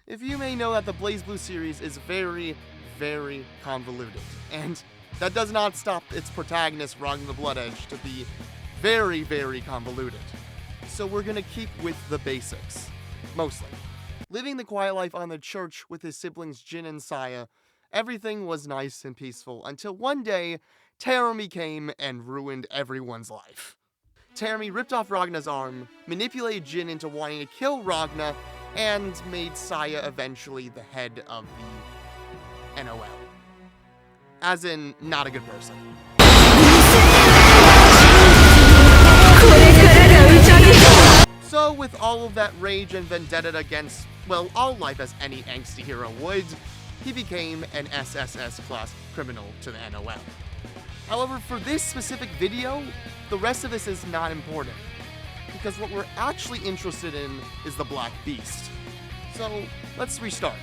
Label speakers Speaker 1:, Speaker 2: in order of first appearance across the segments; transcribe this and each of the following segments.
Speaker 1: If you may know that the Blazblue series is very, very convoluted, and that does not stop its protagonist, Ragna the Blood Edge, to be very, very convoluted. So we're gonna keep with the basics, mostly. Living the quiet life on the church with his siblings Jin and Saya, everything was nice and peaceful until one day, Terumi came and ruined everyone's life. Terumi ripped off Ragna's arm, manipulated Jin into wanting to kill Ragna, and made Saya eventually the head of the NOL. As in, not a good person. So, with all of that rage and vendetta against, well, all life as any angsty hero would, he became an SSS-class criminal to the NOL. However, for this specific video, the rest of this is not important, because what we're actually interested in is the Black Beast. So, let's restart.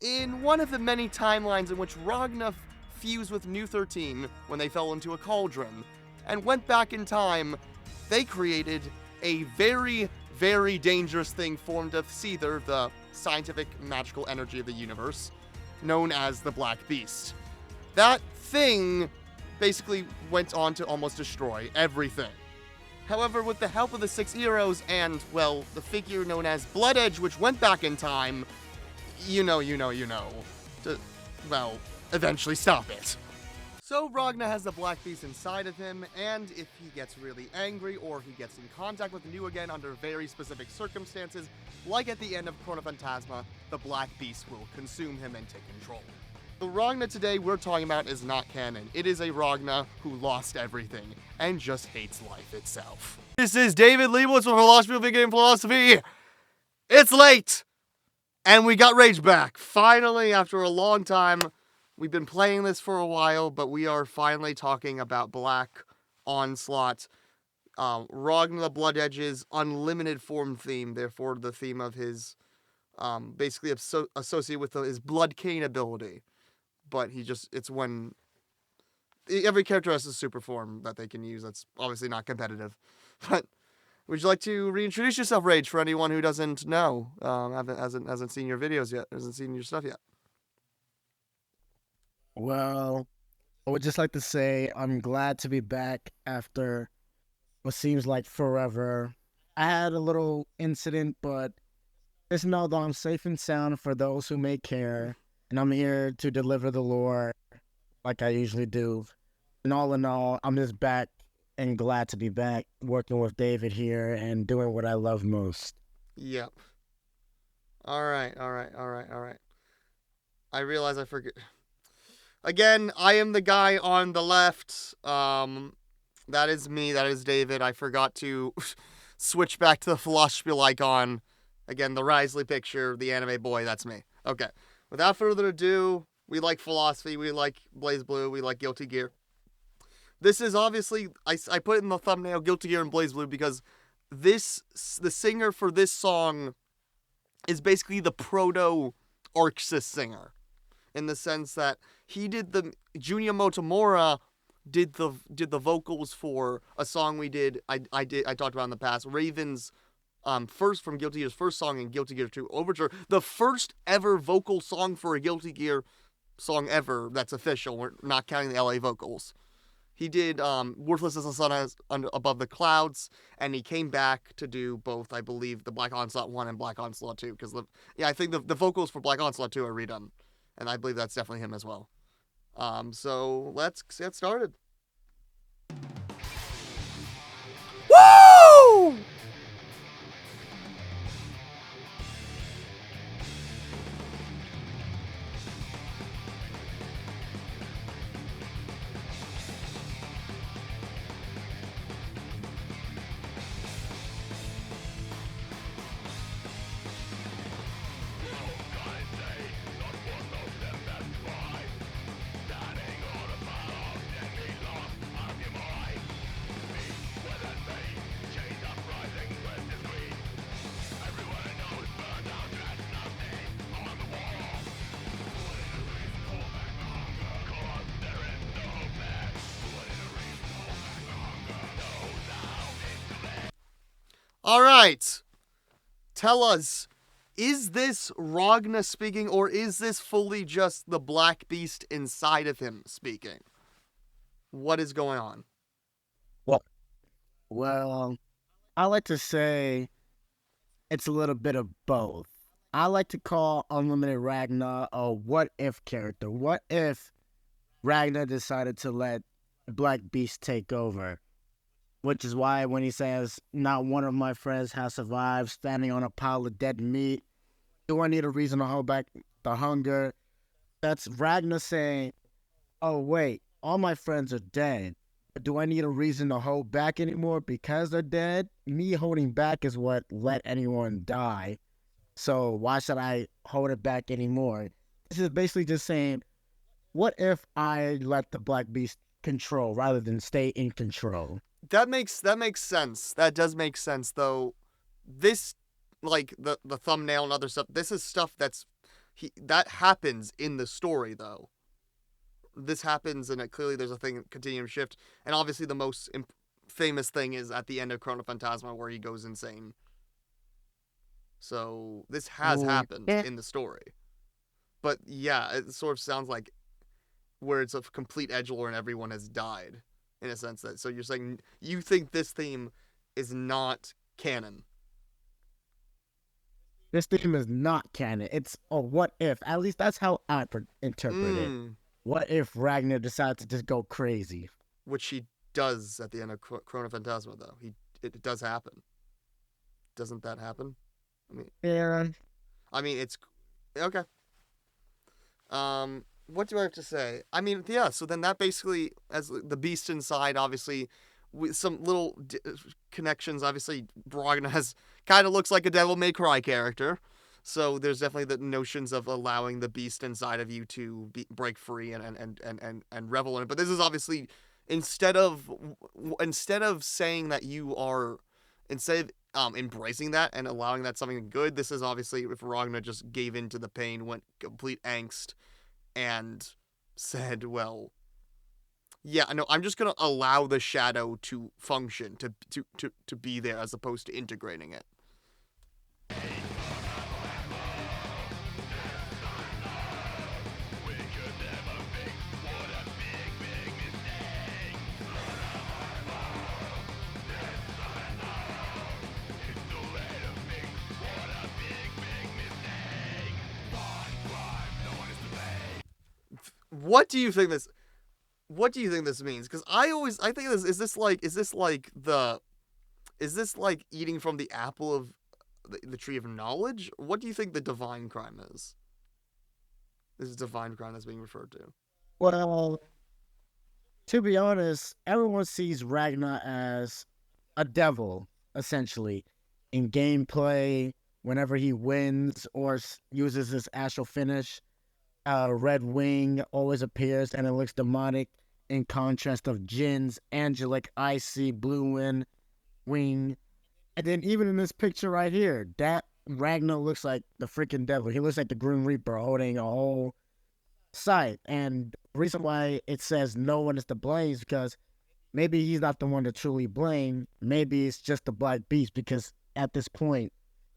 Speaker 1: In one of the many timelines in which Ragna fused with New 13 when they fell into a cauldron, and went back in time, they created a very, very dangerous thing formed of Seether, the scientific magical energy of the universe, known as the Black Beast. That thing basically went on to almost destroy everything. However, with the help of the 6 heroes and, well, the figure known as Blood Edge, which went back in time, to, well, eventually stop it. So Ragna has the Black Beast inside of him, and if he gets really angry or he gets in contact with New again under very specific circumstances, like at the end of Chrono Phantasma, the Black Beast will consume him and take control. The Ragna today we're talking about is not canon. It is a Ragna who lost everything and just hates life itself. This is David Leibowitz with Philosophy of Game Philosophy. It's late! And we got Rage back. Finally, after a long time. We've been playing this for a while, but we are finally talking about Black Onslaught. Ragna the Blood Edge's unlimited form theme, therefore the theme of his, basically associated with his Blood Cane ability. But it's when every character has a super form that they can use that's obviously not competitive. But would you like to reintroduce yourself, Rage, for anyone who doesn't know, hasn't seen your videos yet, hasn't seen your stuff yet?
Speaker 2: Well, I would just like to say I'm glad to be back after what seems like forever. I had a little incident, but just know that I'm safe and sound for those who may care, and I'm here to deliver the lore like I usually do. And all in all, I'm just back and glad to be back working with David here and doing what I love most.
Speaker 1: Yep. All right. I realize I forget. Again, I am the guy on the left. That is me. That is David. I forgot to switch back to the philosophy icon. Again, the Risley picture, the anime boy, that's me. Okay. Without further ado, we like philosophy, we like Blazblue, we like Guilty Gear. This is obviously, I put in the thumbnail Guilty Gear and Blazblue because the singer for this song is basically the proto-Arxis singer. In the sense that he did Junya Motomura did the vocals for a song we did, I talked about in the past, Raven's first from Guilty Gear's first song in Guilty Gear 2 Overture, the first ever vocal song for a Guilty Gear song ever that's official, we're not counting the LA vocals. He did Worthless as the Sun Above the Clouds, and he came back to do both, I believe, the Black Onslaught 1 and Black Onslaught 2, because I think the vocals for Black Onslaught 2 are redone. And I believe that's definitely him as well. So let's get started. Woo! All right. Tell us, is this Ragna speaking, or is this fully just the Black Beast inside of him speaking? What is going on?
Speaker 2: Well, I like to say it's a little bit of both. I like to call Unlimited Ragna a what if character. What if Ragna decided to let Black Beast take over? Which is why when he says, not one of my friends has survived standing on a pile of dead meat, do I need a reason to hold back the hunger? That's Ragna saying, oh, wait, all my friends are dead. Do I need a reason to hold back anymore because they're dead? Me holding back is what let anyone die. So why should I hold it back anymore? This is basically just saying, what if I let the Black Beast control rather than stay in control?
Speaker 1: That makes sense. That does make sense, though. This, like the thumbnail and other stuff, this is stuff that happens in the story, though. This happens, and clearly there's a thing, continuum shift, and obviously the most famous thing is at the end of Chrono Phantasma where he goes insane. So this has happened in the story. But yeah, it sort of sounds like where it's a complete edgelord and everyone has died, in a sense. That so you're saying you think this theme is not canon.
Speaker 2: This theme is not canon. It's a what if. At least that's how I interpret it. What if Ragnar decides to just go crazy?
Speaker 1: Which he does at the end of Chrono Phantasma, though. It does happen. Doesn't that happen?
Speaker 2: Yeah.
Speaker 1: I mean, it's okay. What do I have to say? I mean, yeah. So then that basically, as the beast inside, obviously, with some little connections. Obviously, Ragna has kind of looks like a Devil May Cry character. So there's definitely the notions of allowing the beast inside of you to break free and revel in it. But this is obviously instead of saying that you are instead of embracing that and allowing that something good. This is obviously if Ragna just gave in to the pain, went complete angst, and said, "Well, yeah, no, I'm just gonna allow the shadow to function, to be there, as opposed to integrating it." What do you think this means? Because I think this is this like eating from the apple of the tree of knowledge? What do you think the divine crime is? This is divine crime that's being referred to.
Speaker 2: Well, to be honest, everyone sees Ragnar as a devil, essentially, in gameplay. Whenever he wins or uses his astral finish, Red Wing always appears and it looks demonic in contrast of Jin's angelic, icy blue wing. And then even in this picture right here, that Ragnar looks like the freaking devil. He looks like the Grim Reaper holding a whole site. And the reason why it says no one is to blame is because maybe he's not the one to truly blame. Maybe it's just the Black Beast, because at this point,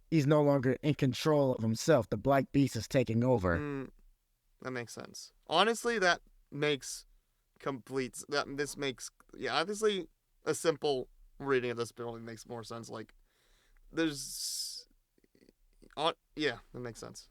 Speaker 2: he's no longer in control of himself. The Black Beast is taking over.
Speaker 1: That makes sense. Honestly, that makes obviously a simple reading of this probably makes more sense. Like, that makes sense.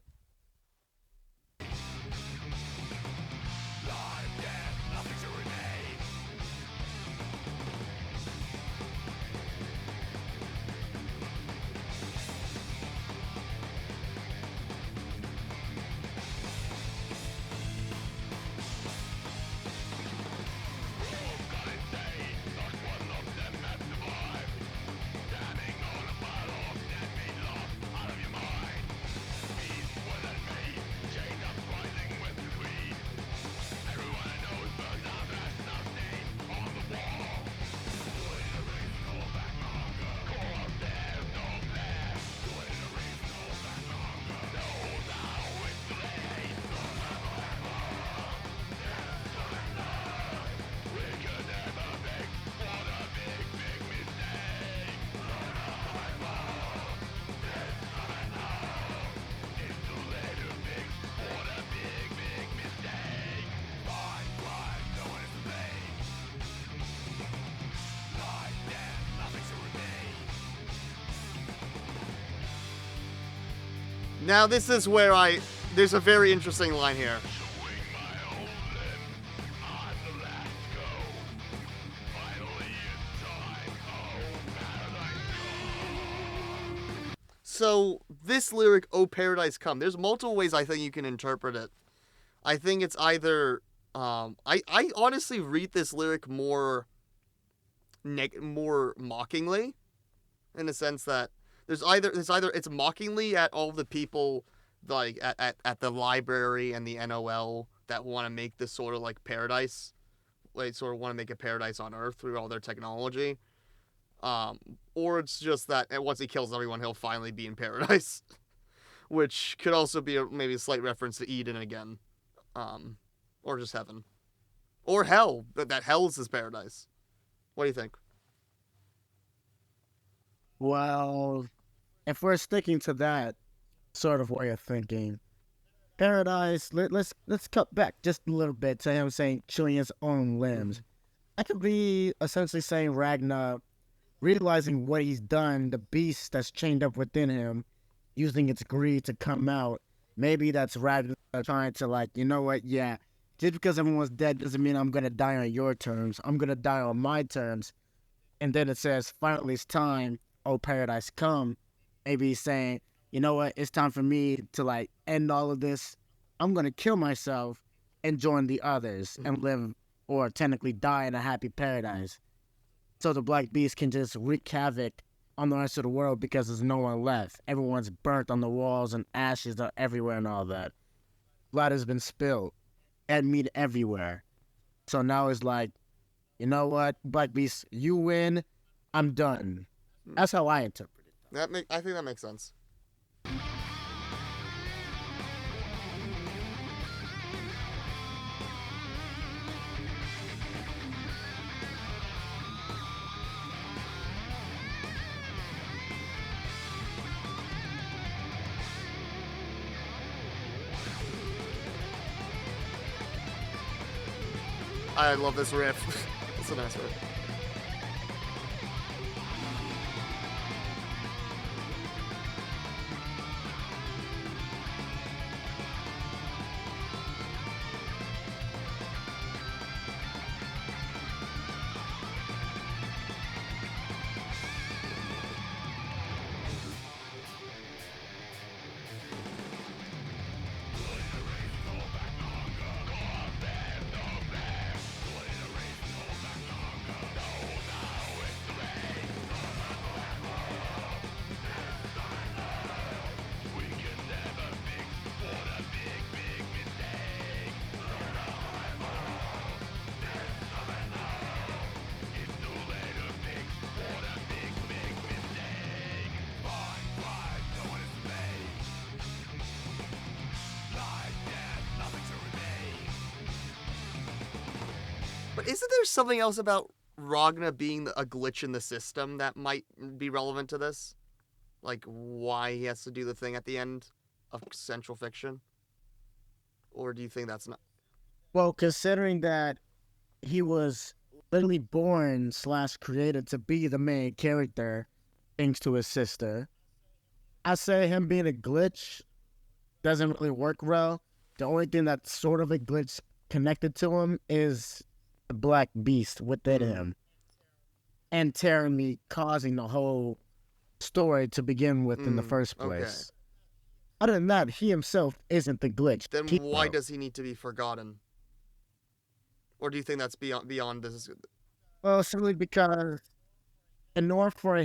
Speaker 1: Now this is where there's a very interesting line here. So this lyric, "Oh Paradise Come," there's multiple ways I think you can interpret it. I think it's either I honestly read this lyric more mockingly, in a sense that there's either it's mockingly at all the people like at the library and the NOL that want to make this sort of like paradise, like sort of want to make a paradise on Earth through all their technology. Or it's just that once he kills everyone, he'll finally be in paradise, which could also be maybe a slight reference to Eden again, or just heaven, or hell. That hell is his paradise. What do you think?
Speaker 2: Well, if we're sticking to that sort of way of thinking, paradise. Let's cut back just a little bit to him saying chewing his own limbs. I could be essentially saying Ragna realizing what he's done, the beast that's chained up within him, using its greed to come out. Maybe that's Ragna trying to, like, you know what, yeah, just because everyone's dead doesn't mean I'm going to die on your terms. I'm going to die on my terms. And then it says, finally it's time, oh paradise come. Maybe he's saying, you know what, it's time for me to, like, end all of this. I'm going to kill myself and join the others and live, or technically die in a happy paradise. So the Black Beast can just wreak havoc on the rest of the world because there's no one left. Everyone's burnt on the walls and ashes are everywhere and all that. Blood has been spilled and meat everywhere. So now it's like, you know what, Black Beast, you win, I'm done. That's how I interpret it.
Speaker 1: I think that makes sense. I love this riff. It's a nice riff. But isn't there something else about Ragna being a glitch in the system that might be relevant to this? Like why he has to do the thing at the end of Central Fiction? Or do you think that's not?
Speaker 2: Well, considering that he was literally born / created to be the main character, thanks to his sister, I say him being a glitch doesn't really work well. The only thing that's sort of a glitch connected to him is the Black Beast within him, and Terramy causing the whole story to begin with in the first place. Okay. Other than that, he himself isn't the glitch.
Speaker 1: Then why does he need to be forgotten? Or do you think that's beyond this?
Speaker 2: Well, simply because in order for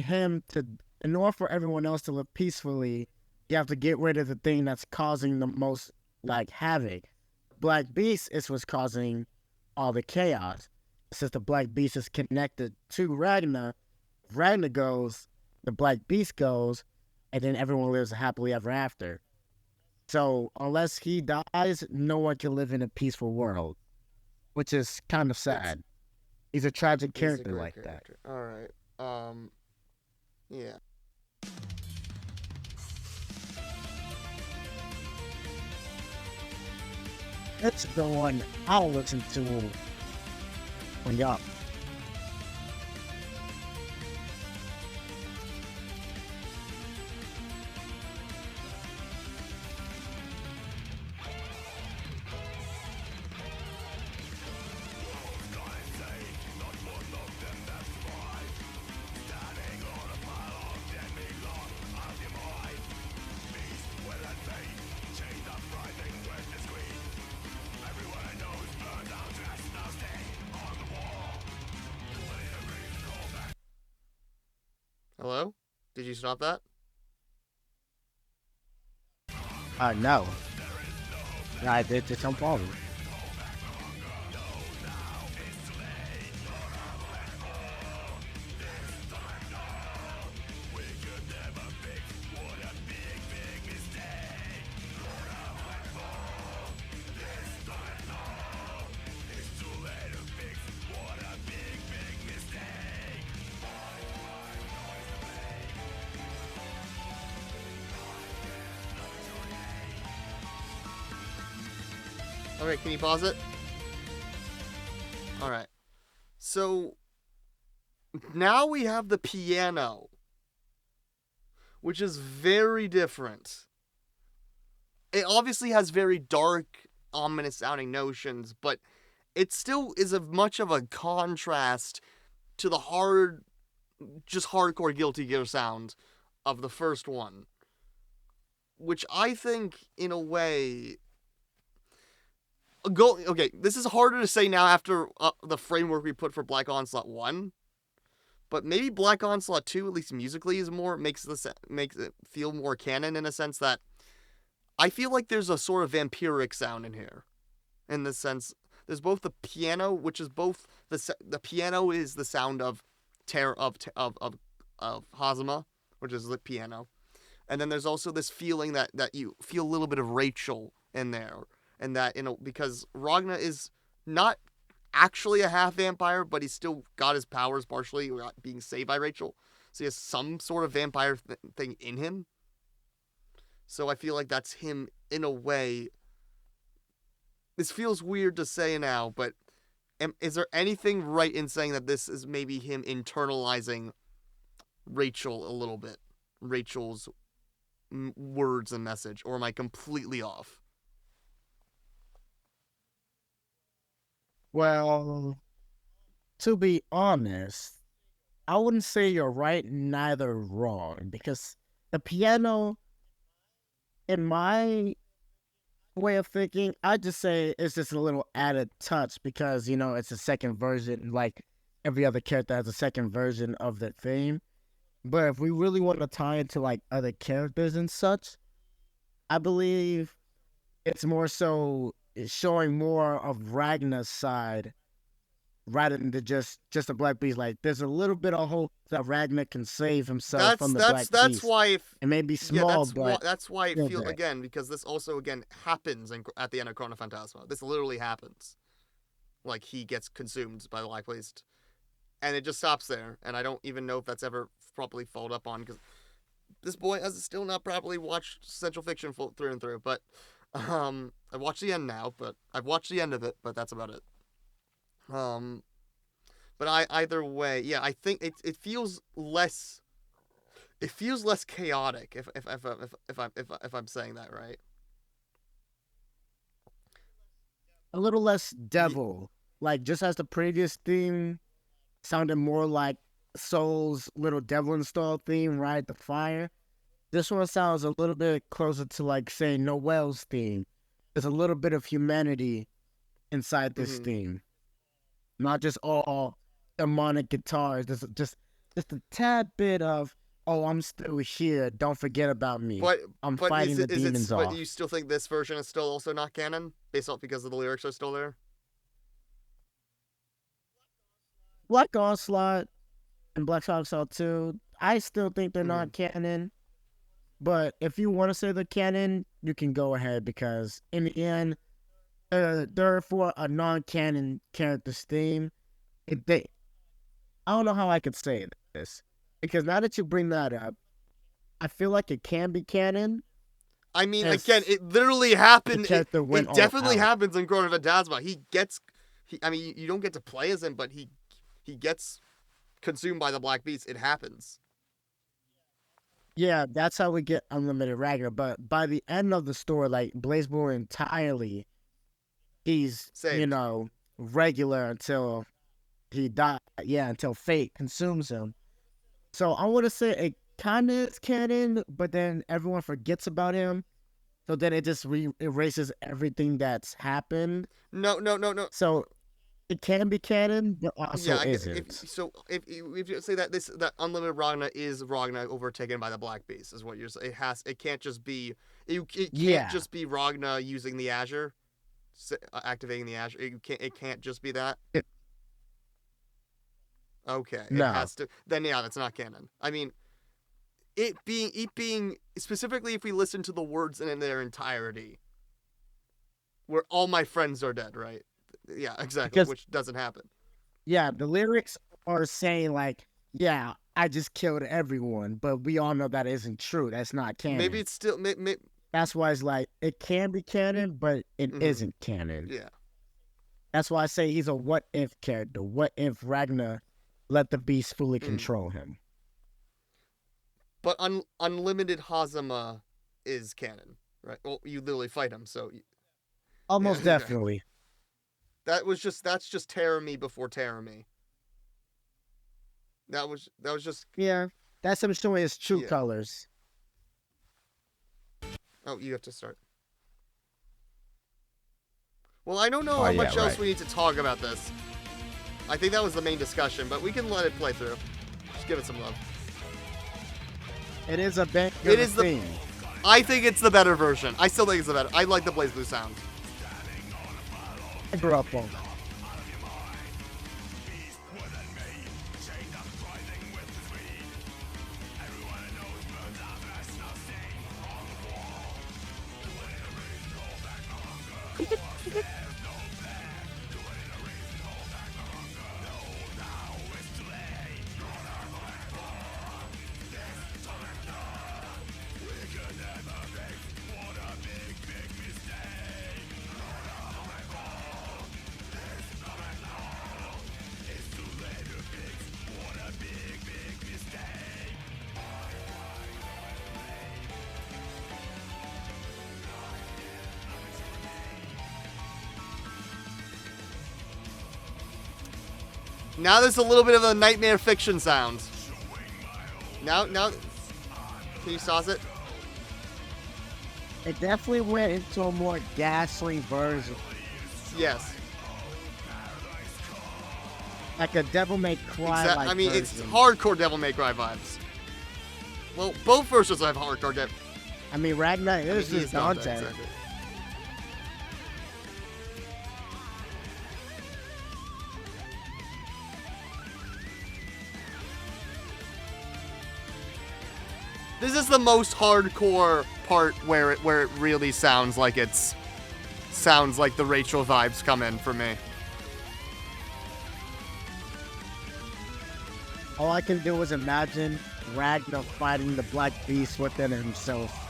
Speaker 2: everyone else to live peacefully, you have to get rid of the thing that's causing the most, like, havoc. Black Beast is what's causing all the chaos. Since the Black Beast is connected to Ragna, Ragna goes, the Black Beast goes, and then everyone lives happily ever after. So unless he dies, no one can live in a peaceful world, which is kind of sad. He's a tragic character like character.
Speaker 1: That. All right. Yeah.
Speaker 2: That's the one I'll listen to when y'all.
Speaker 1: Did you stop that?
Speaker 2: No. I did just jump over.
Speaker 1: Okay, can you pause it? Alright. So, now we have the piano, which is very different. It obviously has very dark, ominous sounding notions, but it still is a much of a contrast to the just hardcore Guilty Gear sound of the first one. Which I think, in a way, okay, this is harder to say now after the framework we put for Black Onslaught 1. But maybe Black Onslaught 2, at least musically, is makes it feel more canon in a sense that I feel like there's a sort of vampiric sound in here. In the sense, there's both the piano, which is both the piano is the sound of Hazama, which is the piano, and then there's also this feeling that you feel a little bit of Rachel in there, and that because Ragna is not actually a half vampire, but he's still got his powers partially being saved by Rachel, so he has some sort of vampire thing in him. So I feel like that's him in a way. This feels weird to say now, but is there anything right in saying that this is maybe him internalizing Rachel a little bit? Rachel's words and message, or am I completely off?
Speaker 2: Well, to be honest, I wouldn't say you're right, neither wrong, because the piano, in my way of thinking, I just say it's just a little added touch because it's a second version, like every other character has a second version of the theme. But if we really want to tie into like other characters and such, I believe it's more so showing more of Ragna's side rather than just a Black Beast. Like there's a little bit of hope that Ragna can save himself from the Black
Speaker 1: That's
Speaker 2: Beast.
Speaker 1: why
Speaker 2: It may be small, but
Speaker 1: that's why it feels
Speaker 2: there.
Speaker 1: again, because this also again happens at the end of Chrono Phantasma. This literally happens. Like he gets consumed by the Black Beast, and it just stops there. And I don't even know if that's ever properly followed up on because this boy has still not properly watched Central Fiction through and through. But I've watched the end now, but I've watched the end of it, but that's about it. But either way, yeah, I think it feels less. It feels less chaotic if I'm saying that right.
Speaker 2: A little less devil. Like just as the previous theme sounded more like Soul's little devil installed theme, right? The fire. This one sounds a little bit closer to like say Noel's theme. There's a little bit of humanity inside this theme. Not just all demonic guitars. There's just a tad bit of I'm still here. Don't forget about me. I'm fighting the demons off.
Speaker 1: But do you still think this version is still also not canon, based off because of the lyrics are still there?
Speaker 2: Black Onslaught and Black Onslaught 2, I still think they're not canon. But if you want to say they're canon, you can go ahead because in the end, they're for a non-canon character's theme. I don't know how I could say this because now that you bring that up, I feel like it can be canon.
Speaker 1: I mean, again, it literally happened. It definitely happens in Chrono Phantasma. I mean, you don't get to play as him, but he gets consumed by the Black Beast. It happens.
Speaker 2: Yeah, that's how we get Unlimited Ragna. But by the end of the story, like Blazblue entirely, he's
Speaker 1: saved.
Speaker 2: Regular until he died. Yeah, until fate consumes him. So I want to say it kind of is canon, but then everyone forgets about him. So then it just erases everything that's happened.
Speaker 1: No.
Speaker 2: So It can be canon, but also
Speaker 1: Yeah,
Speaker 2: isn't.
Speaker 1: if you say that that unlimited Ragna is Ragna overtaken by the Black Beast is what you're saying. It can't just be it can't
Speaker 2: Yeah.
Speaker 1: just be Ragna using the Azure, activating the Azure. It can't just be that.
Speaker 2: It,
Speaker 1: Okay, it
Speaker 2: no.
Speaker 1: has to. Then yeah, that's not canon. I mean, it being specifically if we listen to the words in their entirety, where all my friends are dead, right? Yeah, exactly,
Speaker 2: Because
Speaker 1: which doesn't happen.
Speaker 2: yeah, the lyrics are saying like, yeah, I just killed everyone, but we all know that isn't true. That's not
Speaker 1: Maybe
Speaker 2: canon.
Speaker 1: it's still
Speaker 2: That's why it's like it can be canon, but it
Speaker 1: mm-hmm.
Speaker 2: isn't canon.
Speaker 1: Yeah.
Speaker 2: That's why I say he's a what if character. What if Ragnar let the beast fully
Speaker 1: Mm.
Speaker 2: control him?
Speaker 1: But unlimited Hazama is canon, right? Well, you literally fight him, so yeah,
Speaker 2: Almost definitely.
Speaker 1: that's just Terror Me before Terror Me. That was just
Speaker 2: Yeah. That's him showing his true
Speaker 1: yeah.
Speaker 2: colors.
Speaker 1: Oh, you have to start. Well, I don't know
Speaker 2: Oh
Speaker 1: how
Speaker 2: yeah,
Speaker 1: much else
Speaker 2: right.
Speaker 1: we need to talk about this. I think that was the main discussion, but we can let it play through. Just give it some love.
Speaker 2: It is a banger
Speaker 1: It is the.
Speaker 2: theme.
Speaker 1: I think it's the better version. I still think it's the better. I like the Blazblue sound.
Speaker 2: I grew up on.
Speaker 1: Now there's a little bit of a nightmare fiction sound. Now, can you sauce it?
Speaker 2: It definitely went into a more ghastly version,
Speaker 1: Yes.
Speaker 2: like a Devil May Cry like
Speaker 1: I mean,
Speaker 2: version.
Speaker 1: it's hardcore Devil May Cry vibes. Well, both versions have hardcore Devil.
Speaker 2: I mean, Ragnar is
Speaker 1: He
Speaker 2: just Dante.
Speaker 1: exactly. This is the most hardcore part where it really sounds like the Rachel vibes come in for me.
Speaker 2: All I can do is imagine Ragnar fighting the Black Beast within himself.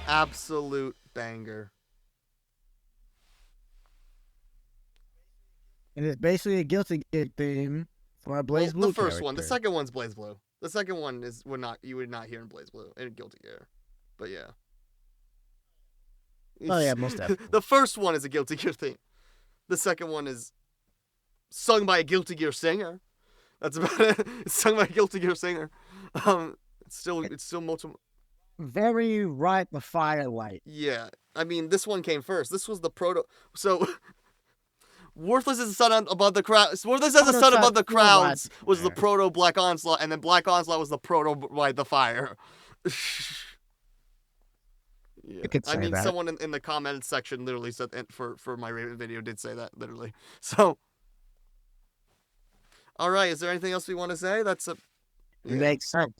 Speaker 1: Absolute banger.
Speaker 2: And it's basically a guilty gear theme for a
Speaker 1: Well,
Speaker 2: Blazblue
Speaker 1: the first
Speaker 2: character.
Speaker 1: one. The second one's Blazblue. The second one you would not hear in Blazblue in Guilty Gear. But yeah.
Speaker 2: Oh yeah, most definitely.
Speaker 1: The first one is a Guilty Gear theme. The second one is sung by a Guilty Gear singer. That's about it. It's sung by a Guilty Gear singer. It's still multiple.
Speaker 2: Very right the firelight.
Speaker 1: Yeah, I mean this one came first. This was the proto. So Worthless as the sun above the crowds. Worthless as the sun above the crowds was the proto Black Onslaught, and then Black Onslaught was the proto Light the Fire. Yeah. I mean,
Speaker 2: that.
Speaker 1: someone in the comments section literally said for my Raven video did say that literally. So, all right, is there anything else we want to say? That's a
Speaker 2: It makes sense.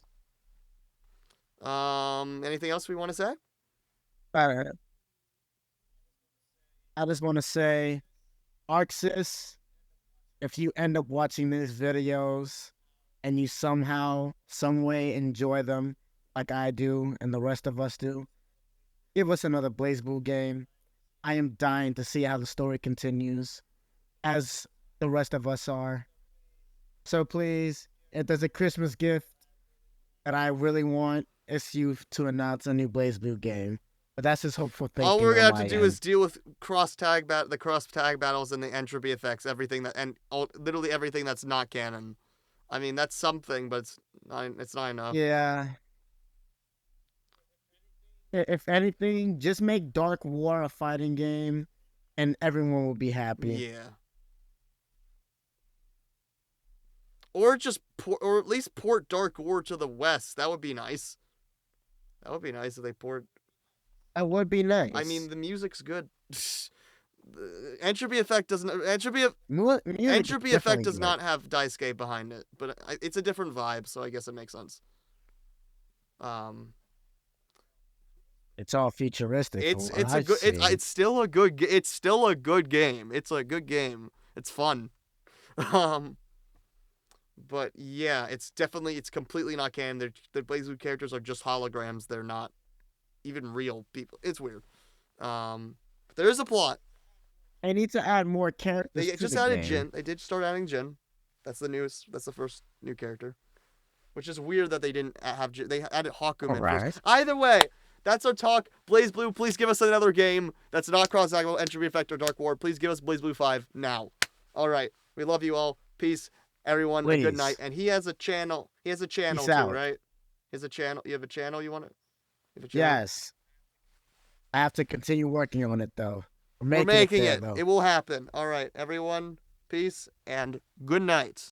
Speaker 1: Anything else we want to say?
Speaker 2: Uh, I just want to say, Arxis, if you end up watching these videos and you somehow, some way enjoy them like I do and the rest of us do, give us another Blazblue game. I am dying to see how the story continues, as the rest of us are. So please, if there's a Christmas gift that I really want, it's you to announce a new Blazblue game. But that's just hopeful
Speaker 1: All
Speaker 2: thinking
Speaker 1: we're
Speaker 2: on
Speaker 1: gonna have to
Speaker 2: my
Speaker 1: do is
Speaker 2: end.
Speaker 1: deal with the cross tag battles and the entropy effects, everything that and literally everything that's not canon. I mean, that's something, but it's not enough.
Speaker 2: Yeah. If anything, just make Dark War a fighting game, and everyone will be happy.
Speaker 1: Yeah. Or or at least port Dark War to the West. That would be nice. That would be nice if they port.
Speaker 2: That would be
Speaker 1: I mean,
Speaker 2: nice.
Speaker 1: the music's good. The entropy effect doesn't.
Speaker 2: Music is
Speaker 1: Entropy effect
Speaker 2: definitely
Speaker 1: does
Speaker 2: good.
Speaker 1: not have Daisuke behind it, but it's a different vibe, so I guess it makes sense. Um,
Speaker 2: It's all futuristic from what
Speaker 1: it's a
Speaker 2: I've
Speaker 1: good.
Speaker 2: seen.
Speaker 1: It's still a good. It's still a good game. It's a good game. It's fun. Um, but yeah, it's completely not canon. The Blazblue characters are just holograms. They're not even real people. It's weird. But there is a plot.
Speaker 2: They need to add more characters
Speaker 1: They
Speaker 2: to
Speaker 1: just
Speaker 2: the
Speaker 1: added
Speaker 2: game.
Speaker 1: Jin. They did start adding Jin. That's the newest. That's the first new character. Which is weird that they didn't have. They added
Speaker 2: All
Speaker 1: Hakumen first.
Speaker 2: right.
Speaker 1: Either way, that's our talk. Blazblue, please give us another game that's not Cross Agro, Entropy Effect, or Dark War. Please give us Blazblue 5 now. All right. We love you all. Peace, everyone. A good night.
Speaker 2: Please.
Speaker 1: And he has a channel. He has a channel
Speaker 2: Peace
Speaker 1: too,
Speaker 2: out.
Speaker 1: right? He has a channel. You have a channel you want to? You have a channel?
Speaker 2: Yes. I have to continue working on it, though. We're
Speaker 1: We're
Speaker 2: making it
Speaker 1: making
Speaker 2: there,
Speaker 1: it.
Speaker 2: though.
Speaker 1: It will happen. All right, everyone. Peace and good night.